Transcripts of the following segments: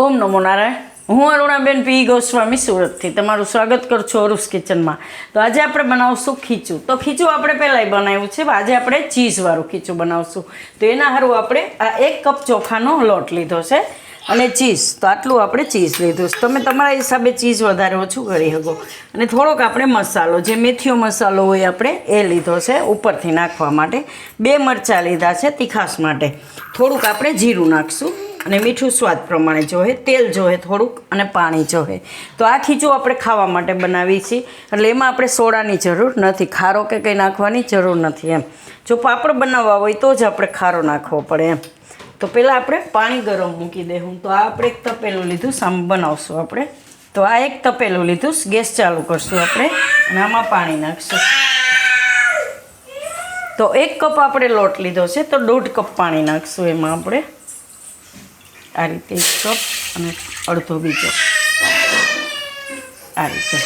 ઓમ નમો નારાયણ. હું અરુણાબેન પી ગોસ્વામી સુરતથી તમારું સ્વાગત કરું છું અરુસ કિચનમાં. તો આજે આપણે બનાવશું ખીચું. તો ખીચું આપણે પહેલાંય બનાવ્યું છે. આજે આપણે ચીઝવાળું ખીચું બનાવશું. તો એના સારું આપણે આ 1 કપ ચોખાનો લોટ લીધો છે અને ચીઝ. તો આટલું આપણે ચીઝ લીધું છે. તમે તમારા હિસાબે ચીઝ વધારે ઓછું કરી શકો. અને થોડોક આપણે મસાલો, જે મેથીઓ મસાલો હોય આપણે એ લીધો છે ઉપરથી નાખવા માટે. 2 મરચાં લીધા છે તીખાશ માટે. થોડુંક આપણે જીરું નાખશું અને મીઠું સ્વાદ પ્રમાણે જોહે, તેલ જોહે થોડુંક અને પાણી જોહે. તો આ ખીચું આપણે ખાવા માટે બનાવીએ છીએ, એટલે એમાં આપણે સોડાની જરૂર નથી, ખારો કે કંઈ નાખવાની જરૂર નથી એમ. જો પાપડ બનાવવા હોય તો જ આપણે ખારો નાખવો પડે એમ. તો પહેલાં આપણે પાણી ગરમ મૂકી દઈશું. તો આ આપણે 1 તપેલું લીધું, સામ બનાવશું આપણે. તો આ 1 તપેલું લીધું, ગેસ ચાલુ કરશું આપણે અને આમાં પાણી નાખશું. તો 1 કપ આપણે લોટ લીધો છે, તો 1.5 કપ પાણી નાખશું એમાં આપણે. આ રીતે 1 કપ અને અડધો બીજો, આ રીતે.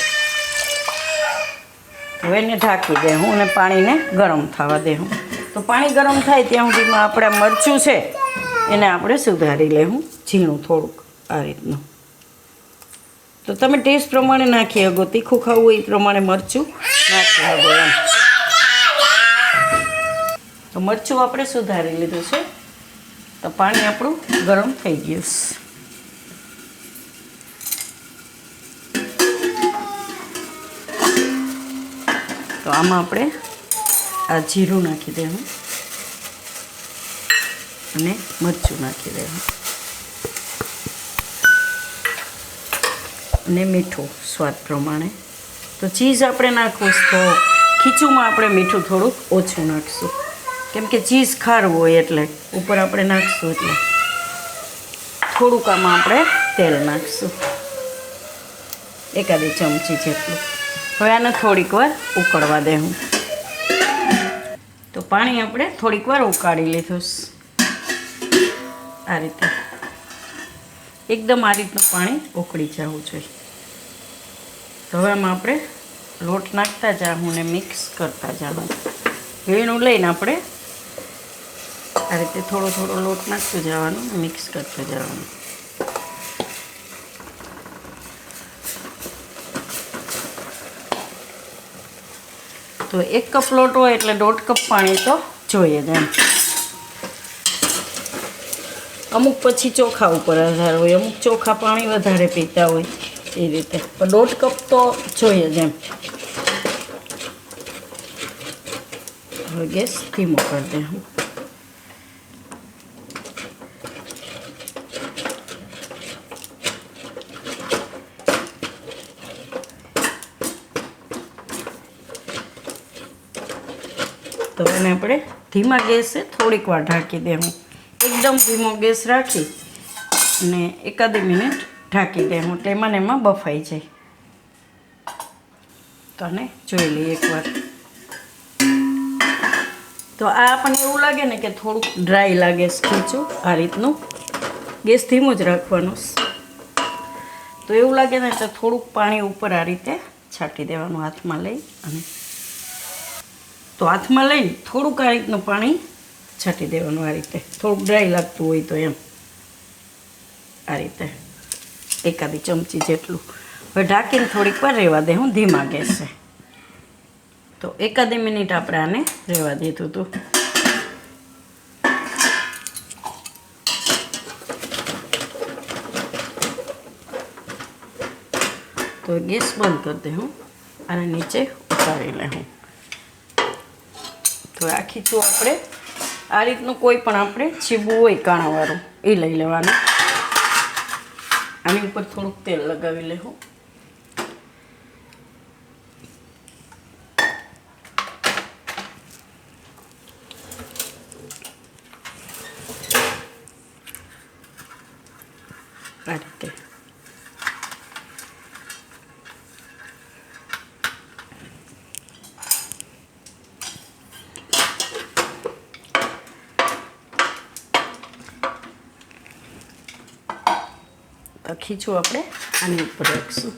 હવે એને ઢાંકી દેવું અને પાણીને ગરમ થવા દેવું. તો પાણી ગરમ થાય ત્યાં સુધીમાં આપણે મરચું છે એને આપણે સુધારી લેવું ઝીણું થોડુંક આ રીતનું. તો તમે ટેસ્ટ પ્રમાણે નાખી શકો, તીખું ખાવું હોય એ પ્રમાણે મરચું નાખી શકો એમ. તો મરચું આપણે સુધારી લીધું છે. તો પાણી આપણું ગરમ થઈ ગયું છે. તો આમાં આપણે આ જીરું નાખી દેવું અને મરચું નાખી દેવું અને મીઠું સ્વાદ પ્રમાણે. તો ચીઝ આપણે નાખવું તો ખીચુંમાં આપણે મીઠું થોડુંક ઓછું નાખીશું, કેમ કે ચીઝ ખારું હોય એટલે ઉપર આપણે નાખીશું. એટલે થોડુંક આમાં આપણે તેલ નાખીશું, 1 ચમચી જેટલું. હવે આને થોડીક વાર ઉકળવા દેવું. તો પાણી આપણે થોડીક વાર ઉકાળી લીધું આ રીતે. એકદમ આ રીતનું પાણી ઉકળી જવું જોઈએ. તો હવે આમાં આપણે લોટ નાખતા જાઉં ને મિક્સ કરતા જાઉં. વીણું લઈને આપણે આ રીતે થોડો થોડો લોટ નાખતું જવાનું, મિક્સ કરતું જવાનું. તો 1 કપ લોટ હોય એટલે 1.5 કપ પાણી તો જોઈએ જ એમ. અમુક પછી ચોખા ઉપર આધાર હોય, અમુક ચોખા પાણી વધારે પીતા હોય એ રીતે. પણ 1.5 કપ તો જોઈએ જ એમ. હવે ગેસ ધીમો કરી દે. તો એને આપણે ધીમા ગેસે થોડીક વાર ઢાંકી દેવું. એકદમ ધીમો ગેસ રાખી અને 1 મિનિટ ઢાંકી દેવું. તેમાં ને એમાં બફાઈ જાય. તો આને જોઈ લઈએ એકવાર. તો આ આપણને એવું લાગે ને કે થોડુંક ડ્રાય લાગે છે ખીચું, આ રીતનું. ગેસ ધીમો જ રાખવાનો. તો એવું લાગે ને તો થોડુંક પાણી ઉપર આ રીતે છાંટી દેવાનું હાથમાં લઈ. અને તો હાથમાં લઈને થોડુંક આ રીતનું પાણી છાંટી દેવાનું આ રીતે. થોડુંક ડ્રાય લાગતું હોય તો એમ, આ રીતે 1 ચમચી જેટલું. હવે ઢાંકીને થોડીક વાર રહેવા દે હું ધીમા ગેસે. તો 1 મિનિટ આપણે આને રહેવા દીધું હતું. તો ગેસ બંધ કરી દે હું અને નીચે ઉતારી લે હું. તો આ ખીચું આપણે આ રીતનું કોઈ પણ આપણે છીબું હોય કાણાવાળું એ લઈ લેવાનું. આની ઉપર થોડુંક તેલ લગાવી લેવું. આ રીતે. ખીચું આપણે આની ઉપર રાખશું.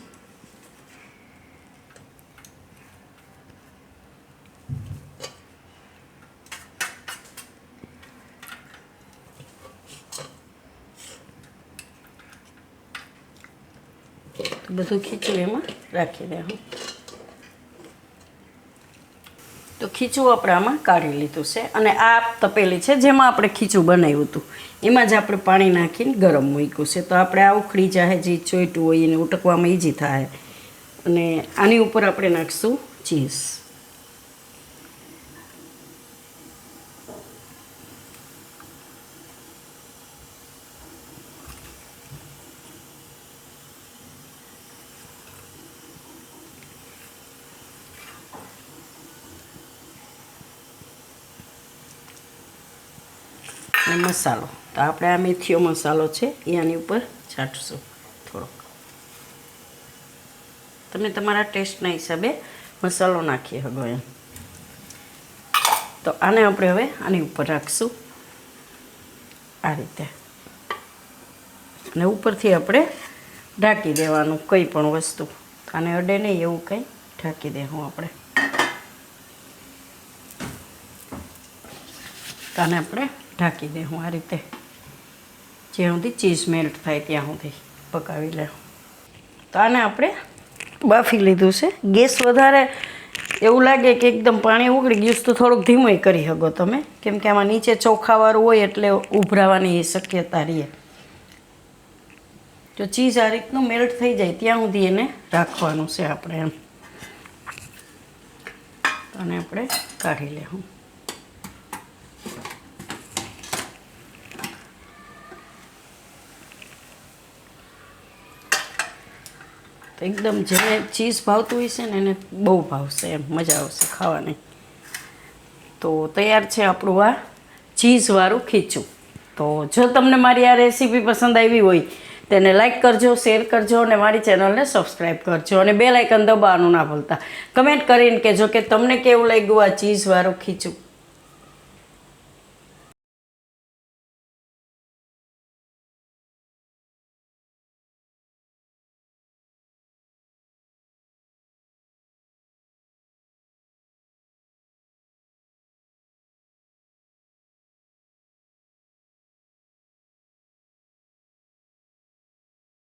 બધું ખીચું એમાં રાખી દેવું. તો ખીચું આપણે આમાં કાઢી લીધું છે અને આ તપેલી છે જેમાં આપણે ખીચું બનાવ્યું હતું એમાં જ આપણે પાણી નાખીને ગરમ મૂક્યું છે. તો આપણે આ ઉખડી જાય જે ચોઈટું હોય એને ઉટકવામાં ઈજી થાય. અને આની ઉપર આપણે નાખીશું ચીઝ. અને મસાલો તો આપણે આ મેથીઓ મસાલો છે એ આની ઉપર છાંટશું થોડોક. તમે તમારા ટેસ્ટના હિસાબે મસાલો નાખી શકો એમ. તો આને આપણે હવે આની ઉપર રાખશું આ રીતે અને ઉપરથી આપણે ઢાંકી દેવાનું કંઈ પણ વસ્તુ આને અડે નહીં એવું કંઈ ઢાંકી દેવું આપણે. આને આપણે ઢાંકી દેવું આ રીતે જ્યાં સુધી ચીઝ મેલ્ટ થાય ત્યાં સુધી પકાવી લેવું. તો આને આપણે બાફી લીધું છે. ગેસ વધારે એવું લાગે કે એકદમ પાણી ઉકળી ગયું તો થોડુંક ધીમું કરી શકો તમે, કેમ કે આમાં નીચે ચોખાવાળું હોય એટલે ઉભરાવાની શક્યતા રહે. જો ચીઝ આ રીતનું મેલ્ટ થઈ જાય ત્યાં સુધી એને રાખવાનું છે આપણે એમ. અને આપણે કાઢી લેવું. એકદમ જેને ચીઝ ભાવતું હોય છે ને એને બહુ ભાવશે એમ, મજા આવશે ખાવાની. તો તૈયાર છે આપણું આ ચીઝવાળું ખીચું. તો જો તમને મારી આ રેસીપી પસંદ આવી હોય તેને લાઈક કરજો, શેર કરજો અને મારી ચેનલને સબસ્ક્રાઈબ કરજો અને બેલ આઇકન દબાવવાનું ના ભૂલતા. કમેન્ટ કરીને કહેજો કે તમને કેવું લાગ્યું આ ચીઝવાળું ખીચું.